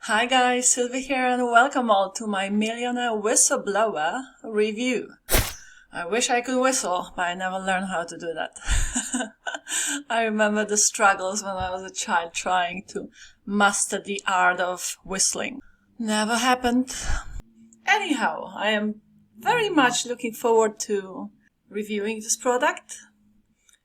Hi guys, Sylvie here and welcome all to my Millionaire Whistleblower review. I wish I could whistle, but I never learned how to do that. I remember the struggles when I was a child trying to master the art of whistling. Never happened. Anyhow, I am very much looking forward to reviewing this product.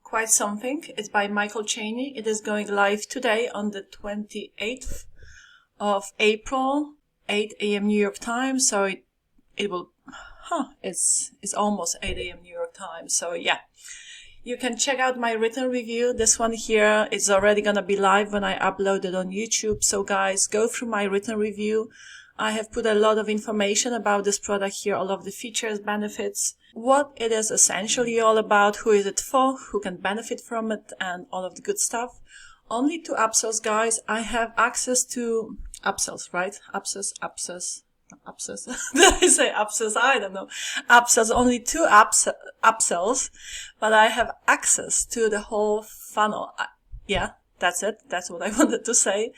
Quite something. It's by Michael Cheney. It is going live today on the 28th of April, 8 a.m. New York time. So it's almost 8 a.m. New York time. So yeah, you can check out my written review. This one here is already gonna be live when I upload it on YouTube. So guys, go through my written review. I have put a lot of information about this product here, all of the features, benefits, what it is essentially all about, who is it for, who can benefit from it, and all of the good stuff. Only two upsells, guys. I have access to upsells, right? Upsells. Did I say upsells? I don't know. Upsells, only two upsells, but I have access to the whole funnel. Yeah, that's it. That's what I wanted to say.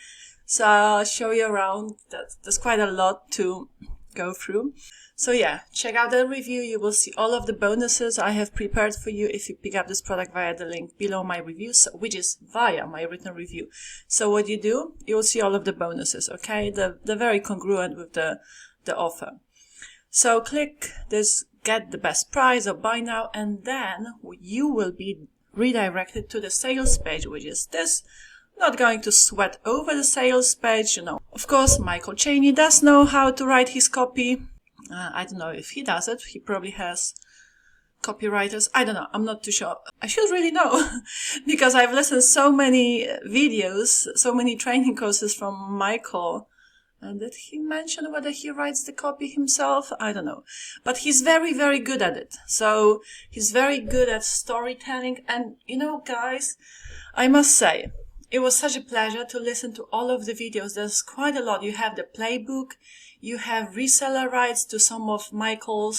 So I'll show you around. There's quite a lot to go through. So yeah, check out the review. You will see all of the bonuses I have prepared for you if you pick up this product via the link below my review, which is via my written review. So what you do, you will see all of the bonuses, okay? They're very congruent with the offer. So click this get the best price or buy now, and then you will be redirected to the sales page, which is this. Not going to sweat over the sales page, you know. Of course, Michael Cheney does know how to write his copy. I don't know if he does it. He probably has copywriters. I don't know. I'm not too sure. I should really know because I've listened to so many videos, so many training courses from Michael. And did he mention whether he writes the copy himself? I don't know. But he's very, very good at it. So he's very good at storytelling. And, you know, guys, I must say, it was such a pleasure to listen to all of the videos. There's quite a lot. You have the playbook. You have reseller rights to some of Michael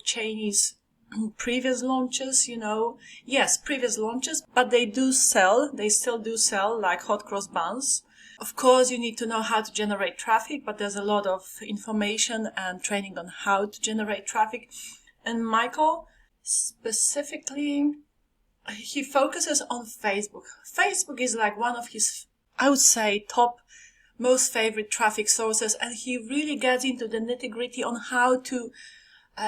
Cheney's previous launches, you know. Yes, previous launches, but they still do sell like hot cross buns. Of course, you need to know how to generate traffic, but there's a lot of information and training on how to generate traffic. And Michael specifically, he focuses on Facebook. Facebook is like one of his, I would say, top most favorite traffic sources, and he really gets into the nitty-gritty on how to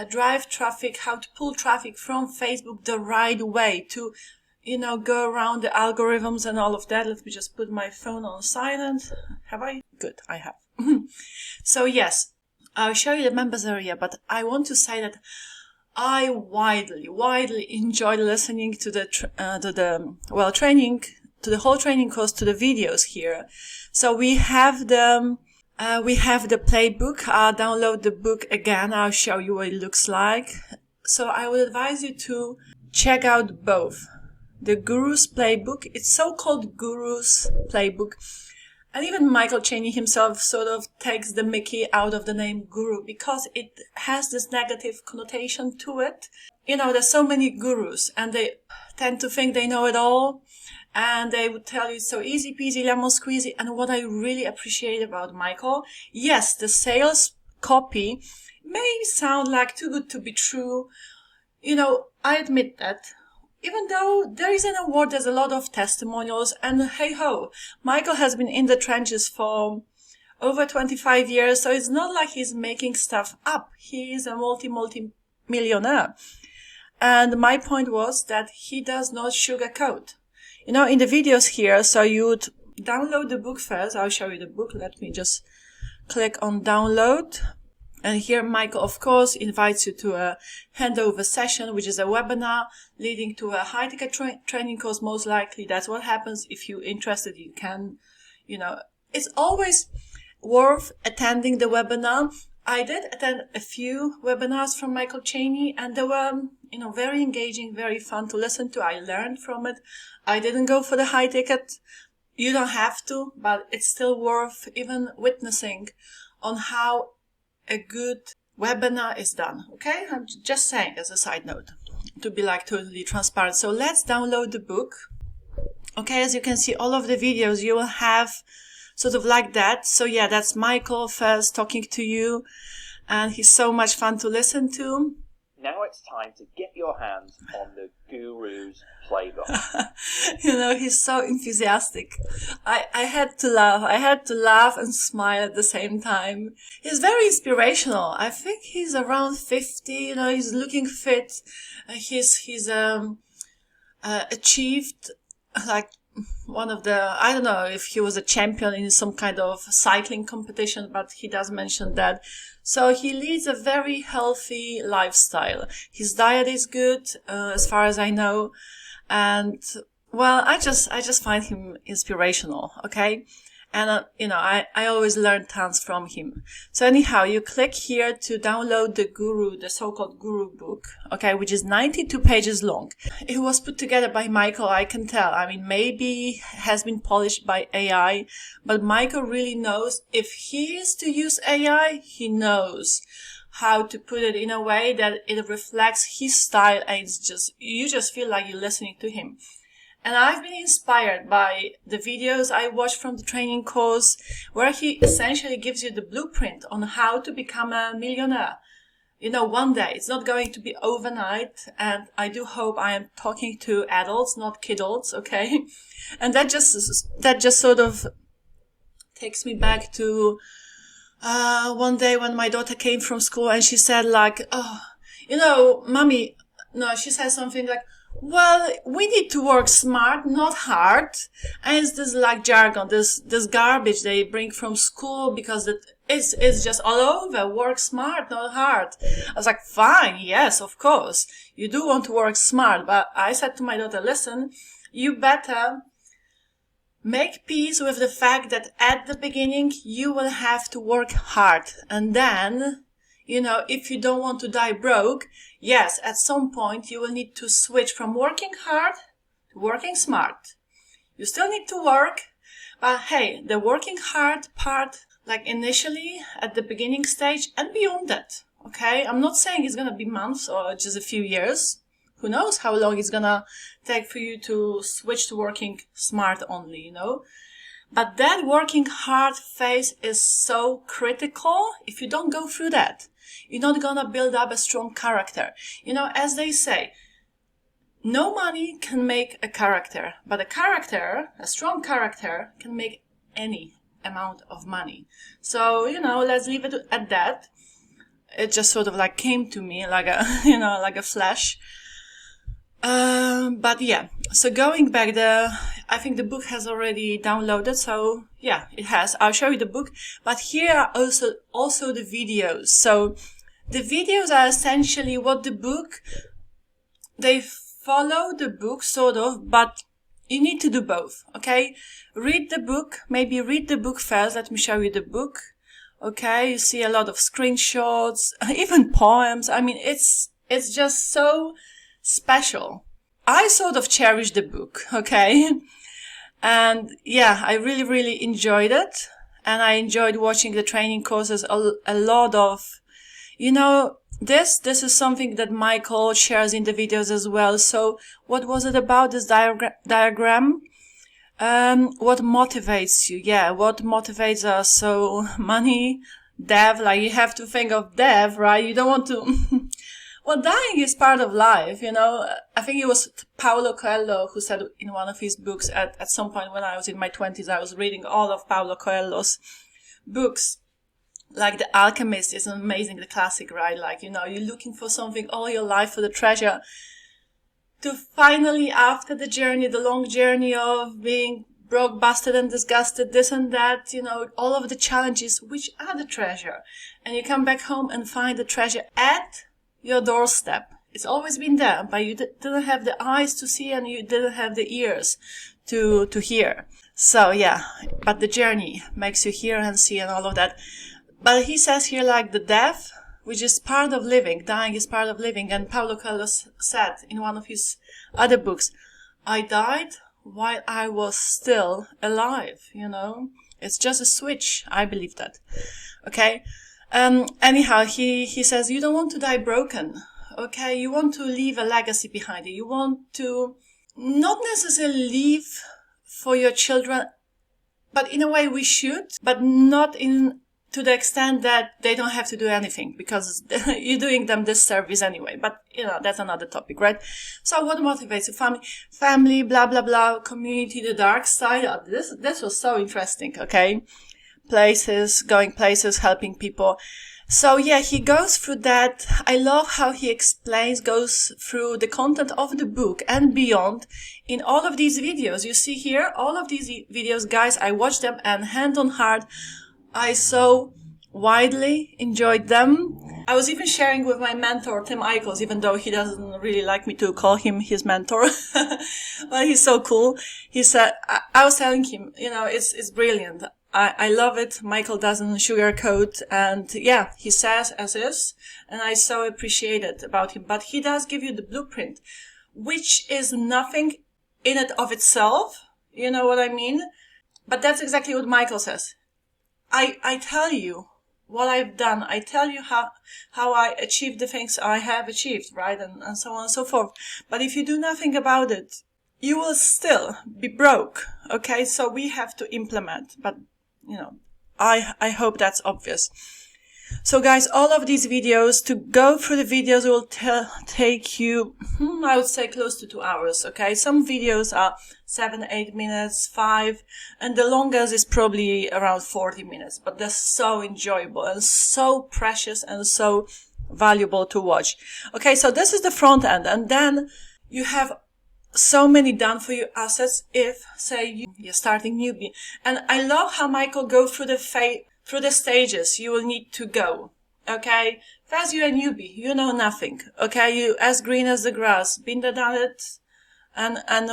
drive traffic, how to pull traffic from Facebook the right way to, you know, go around the algorithms and all of that. Let me just put my phone on silent. Have I? Good, I have. So yes, I'll show you the members area, but I want to say that I widely enjoyed listening to the whole training course, to the videos here. So we have the playbook. I'll download the book again. I'll show you what it looks like. So I would advise you to check out both. The Guru's Playbook. It's so-called Guru's Playbook. And even Michael Cheney himself sort of takes the Mickey out of the name Guru because it has this negative connotation to it. You know, there's so many gurus and they tend to think they know it all. And they would tell you so easy peasy lemon squeezy. And what I really appreciate about Michael, yes, the sales copy may sound like too good to be true. You know, I admit that. Even though there is an award, there's a lot of testimonials, and hey ho, Michael has been in the trenches for over 25 years, so it's not like he's making stuff up. He is a multi-millionaire. And my point was that he does not sugarcoat. You know, in the videos here, so you would download the book first. I'll show you the book. Let me just click on download. And here, Michael, of course, invites you to a handover session, which is a webinar leading to a high-ticket training course. Most likely, that's what happens. If you're interested, you can, you know, it's always worth attending the webinar. I did attend a few webinars from Michael Cheney, and they were, you know, very engaging, very fun to listen to. I learned from it. I didn't go for the high ticket. You don't have to, but it's still worth even witnessing on how a good webinar is done. Okay, I'm just saying as a side note to be like totally transparent. So let's download the book. Okay, as you can see, all of the videos you will have sort of like that. So yeah, that's Michael first talking to you, and he's so much fun to listen to. Now it's time to get your hands on the Guru's playbook. He's so enthusiastic. I had to laugh. I had to laugh and smile at the same time. He's very inspirational. I think he's around 50, he's looking fit. He's achieved like one of the, I don't know if he was a champion in some kind of cycling competition, but he does mention that. So he leads a very healthy lifestyle. His diet is good, as far as I know. And, well, I just find him inspirational, okay? And, I always learn tons from him. So anyhow, you click here to download the so-called Guru book, okay, which is 92 pages long. It was put together by Michael, I can tell. I mean, maybe has been polished by AI, but Michael really knows if he is to use AI, he knows how to put it in a way that it reflects his style, and you just feel like you're listening to him. And I've been inspired by the videos I watched from the training course, where he essentially gives you the blueprint on how to become a millionaire. One day. It's not going to be overnight, and I do hope I am talking to adults, not kidults, okay? And that just sort of takes me back to one day when my daughter came from school and she said like, mommy, no, she said something like, well, we need to work smart, not hard. And it's this like jargon, this garbage they bring from school because it's just all over. Work smart, not hard. I was like, fine, yes, of course. You do want to work smart. But I said to my daughter, listen, you better make peace with the fact that at the beginning you will have to work hard. And then, if you don't want to die broke, yes, at some point you will need to switch from working hard to working smart. You still need to work, but hey, the working hard part, like initially at the beginning stage and beyond that, okay? I'm not saying it's going to be months or just a few years. Who knows how long it's going to take for you to switch to working smart only, But that working hard phase is so critical. If you don't go through that, you're not going to build up a strong character. As they say, no money can make a character, but a strong character can make any amount of money. So, let's leave it at that. It just sort of like came to me like a, like a flash. But yeah, so going back I think the book has already downloaded, so yeah, it has. I'll show you the book, but here are also the videos. So the videos are essentially what they follow the book sort of, but you need to do both, okay? Read the book first. Let me show you the book. Okay, you see a lot of screenshots, even poems. I mean, it's just so special. I sort of cherish the book, okay? And yeah, I really, really enjoyed it. And I enjoyed watching the training courses a lot of, this is something that Michael shares in the videos as well. So what was it about, this diagram? What motivates you? Yeah, what motivates us? So money, death, like you have to think of death, right? You don't want to... Well, dying is part of life, I think it was Paulo Coelho who said in one of his books at some point when I was in my 20s, I was reading all of Paulo Coelho's books. Like The Alchemist is amazing, the classic, right? Like, you're looking for something all your life, for the treasure, to finally, after the long journey of being broke, busted and disgusted, this and that, all of the challenges, which are the treasure. And you come back home and find the treasure at your doorstep. It's always been there, but you didn't have the eyes to see and you didn't have the ears to hear. So yeah, but the journey makes you hear and see and all of that. But he says here like the death, which is part of living, dying is part of living. And Paulo Coelho said in one of his other books, I died while I was still alive, It's just a switch. I believe that. Okay. Anyhow, he says, you don't want to die broken, okay? You want to leave a legacy behind you. You want to not necessarily leave for your children But in a way we should, but not to the extent that they don't have to do anything, because you're doing them this service anyway. But, that's another topic, right? So what motivates you? Family, blah, blah, blah, community, the dark side. Oh, this was so interesting, okay? Going places, helping people. So yeah, he goes through that. I love how he goes through the content of the book and beyond in all of these videos. You see here, all of these videos, guys, I watched them, and hand on heart, I so widely enjoyed them. I was even sharing with my mentor, Tim Eichels, even though he doesn't really like me to call him his mentor. But he's so cool. He said, I was telling him, it's brilliant. I love it. Michael doesn't sugarcoat, and yeah, he says as is, and I so appreciate it about him. But he does give you the blueprint, which is nothing in it of itself. You know what I mean? But that's exactly what Michael says. I tell you what I've done. I tell you how I achieved the things I have achieved, right? And so on and so forth. But if you do nothing about it, you will still be broke. Okay? So we have to implement, but I hope that's obvious. So guys, all of these videos, to go through the videos will take you, I would say close to 2 hours, okay? Some videos are 7-8 minutes, 5, and the longest is probably around 40 minutes, but they're so enjoyable and so precious and so valuable to watch. Okay, so this is the front end, and then you have so many done for you assets if, say, you're starting newbie. And I love how Michael goes through the stages you will need to go. Okay? First, you're a newbie. You know nothing. Okay? You as green as the grass. Been there, done it. And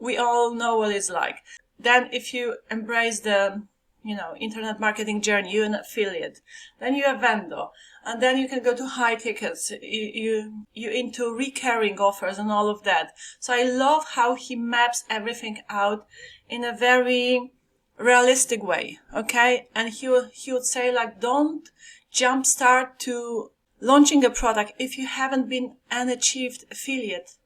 we all know what it's like. Then if you embrace the, internet marketing journey, you're an affiliate. Then you're a vendor. And then you can go to high tickets. You're into recurring offers and all of that. So I love how he maps everything out in a very realistic way. Okay? And he would say, don't jumpstart to launching a product if you haven't been an achieved affiliate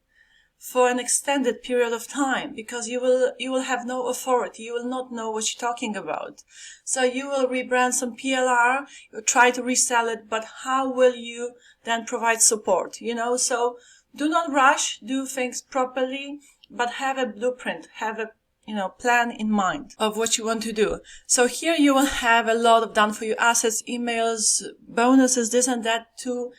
for an extended period of time, because you will have no authority. You will not know what you're talking about. So you will rebrand some PLR, you'll try to resell it, but how will you then provide support? So do not rush, do things properly, but have a blueprint, have a plan in mind of what you want to do. So here you will have a lot of done for you assets, emails, bonuses, this and that, to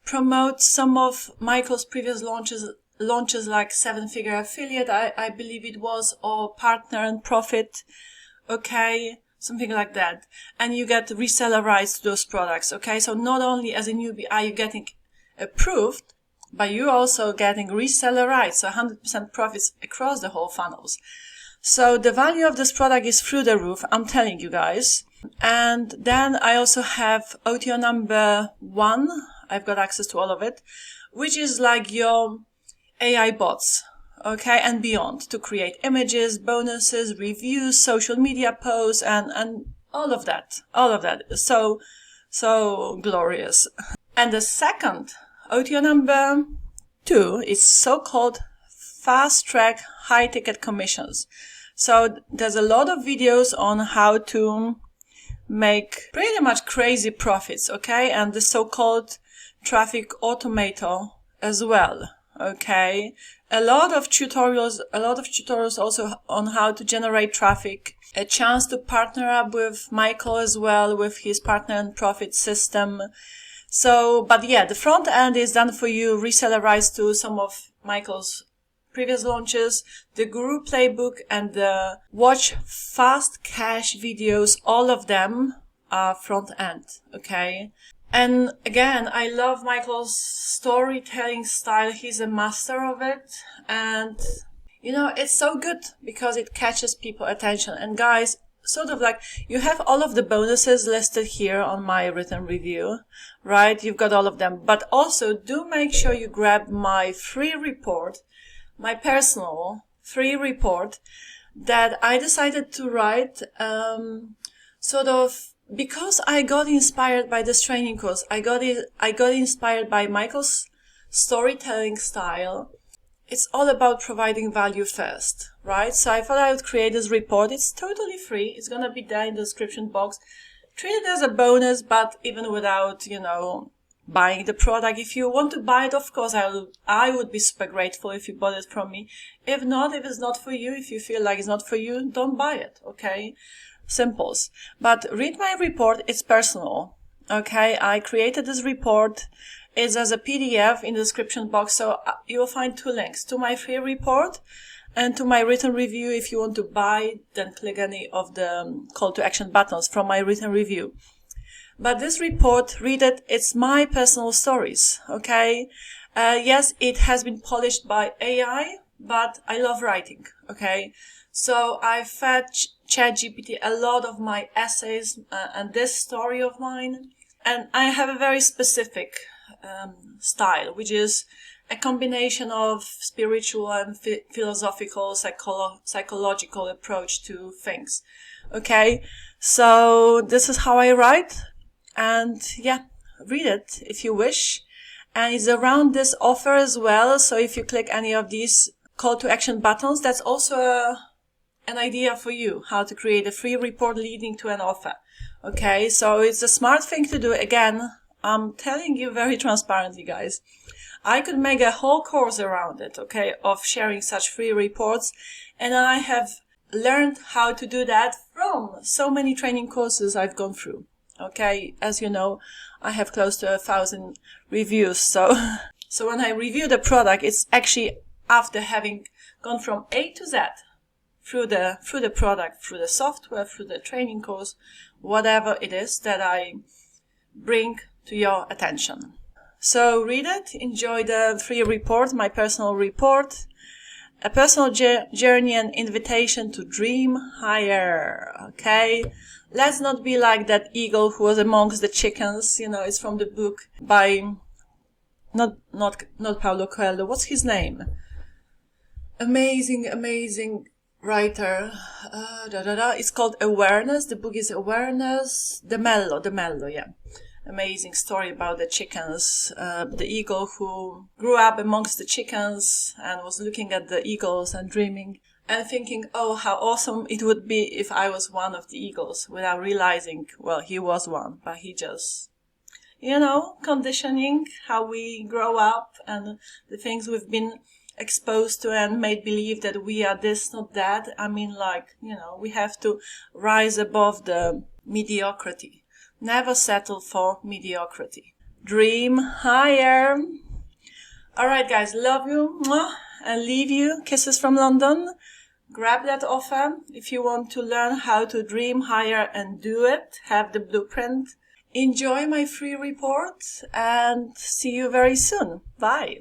promote some of Michael's previous launches like 7-figure affiliate, I believe it was, or partner and profit, okay, something like that. And you get reseller rights to those products, okay? So not only as a newbie are you getting approved, but you're also getting reseller rights, so 100% profits across the whole funnels. So the value of this product is through the roof, I'm telling you guys. And then I also have OTO number 1, I've got access to all of it, which is like your AI bots, okay, and beyond, to create images, bonuses, reviews, social media posts, and all of that. So glorious. And the second, OTO number 2, is so-called fast-track high-ticket commissions. So there's a lot of videos on how to make pretty much crazy profits, okay, and the so-called traffic automator as well. Okay, a lot of tutorials also on how to generate traffic, a chance to partner up with Michael as well with his partner and profit system. So, but yeah, the front end is done for you, reseller rights to some of Michael's previous launches, the Guru playbook, and the watch fast cash videos, all of them are front end, okay? And again, I love Michael's storytelling style. He's a master of it. And, it's so good because it catches people's attention. And guys, sort of like, you have all of the bonuses listed here on my written review, right? You've got all of them. But also, do make sure you grab my free report, my personal free report that I decided to write, because I got inspired by this training course. I got inspired by Michael's storytelling style it's all about providing value first, right? So I thought I would create this report. It's totally free. It's going to be there in the description box. Treat it as a bonus, but even without, buying the product. If you want to buy it, of course, I would be super grateful if you bought it from me. If not, if it's not for you, if you feel like it's not for you, don't buy it, okay? Simples. But read my report. It's personal, okay? I created this report. It's as a PDF in the description box, so you'll find 2 links to my free report and to my written review. If you want to buy, then click any of the call to action buttons from my written review. But this report, read it, it's my personal stories, okay? Yes, it has been polished by AI, but I love writing, okay? So I fed ChatGPT a lot of my essays and this story of mine. And I have a very specific style, which is a combination of spiritual and philosophical, psychological approach to things, okay? So this is how I write. And yeah, read it if you wish. And it's around this offer as well. So if you click any of these call to action buttons, that's also an idea for you, how to create a free report leading to an offer. Okay, so it's a smart thing to do. Again, I'm telling you very transparently, guys. I could make a whole course around it, okay, of sharing such free reports. And I have learned how to do that from so many training courses I've gone through. Okay, as you know, I have close to 1,000 reviews. So when I review the product, it's actually after having gone from A to Z through the product, through the software, through the training course, whatever it is that I bring to your attention. So read it, enjoy the free report, my personal report, a personal journey and invitation to dream higher. Okay. Let's not be like that eagle who was amongst the chickens. It's from the book by, not Paulo Coelho. What's his name? Amazing writer. It's called Awareness. The book is Awareness. De Mello, yeah. Amazing story about the chickens. The eagle who grew up amongst the chickens and was looking at the eagles and dreaming and thinking, oh, how awesome it would be if I was one of the eagles, without realizing, well, he was one, but he just, conditioning, how we grow up and the things we've been exposed to and made believe that we are this, not that. I mean, we have to rise above the mediocrity. Never settle for mediocrity. Dream higher. All right, guys, love you and leave you. Kisses from London. Grab that offer if you want to learn how to dream higher and do it. Have the blueprint. Enjoy my free report and see you very soon. Bye.